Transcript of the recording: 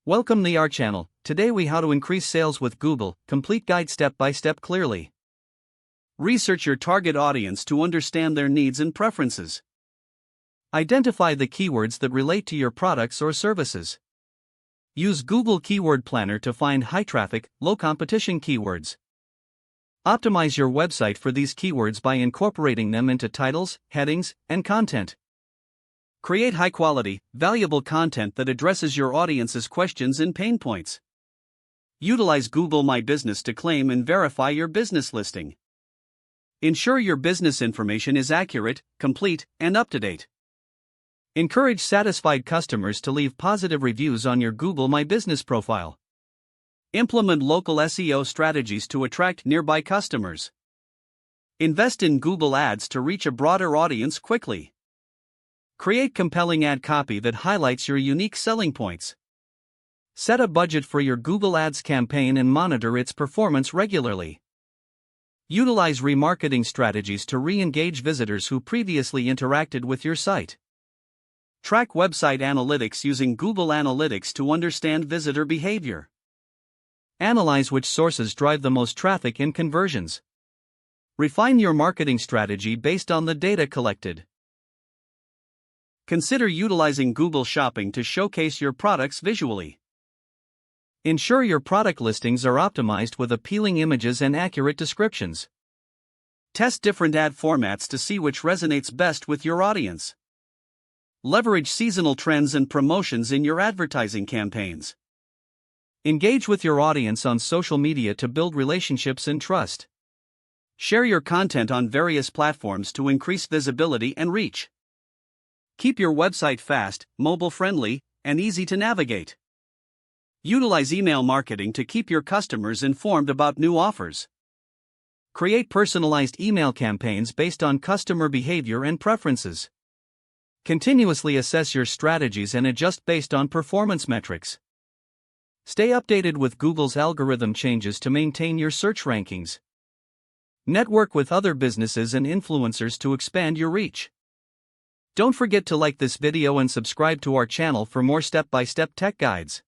Welcome to our channel. Today we how to increase sales with Google, complete guide step by step clearly. Research your target audience to understand their needs and preferences. Identify the keywords that relate to your products or services. Use Google Keyword Planner to find high traffic, low competition keywords. Optimize your website for these keywords by incorporating them into titles, headings, and content. Create high-quality, valuable content that addresses your audience's questions and pain points. Utilize Google My Business to claim and verify your business listing. Ensure your business information is accurate, complete, and up-to-date. Encourage satisfied customers to leave positive reviews on your Google My Business profile. Implement local SEO strategies to attract nearby customers. Invest in Google Ads to reach a broader audience quickly. Create compelling ad copy that highlights your unique selling points. Set a budget for your Google Ads campaign and monitor its performance regularly. Utilize remarketing strategies to re-engage visitors who previously interacted with your site. Track website analytics using Google Analytics to understand visitor behavior. Analyze which sources drive the most traffic and conversions. Refine your marketing strategy based on the data collected. Consider utilizing Google Shopping to showcase your products visually. Ensure your product listings are optimized with appealing images and accurate descriptions. Test different ad formats to see which resonates best with your audience. Leverage seasonal trends and promotions in your advertising campaigns. Engage with your audience on social media to build relationships and trust. Share your content on various platforms to increase visibility and reach. Keep your website fast, mobile-friendly, and easy to navigate. Utilize email marketing to keep your customers informed about new offers. Create personalized email campaigns based on customer behavior and preferences. Continuously assess your strategies and adjust based on performance metrics. Stay updated with Google's algorithm changes to maintain your search rankings. Network with other businesses and influencers to expand your reach. Don't forget to like this video and subscribe to our channel for more step-by-step tech guides.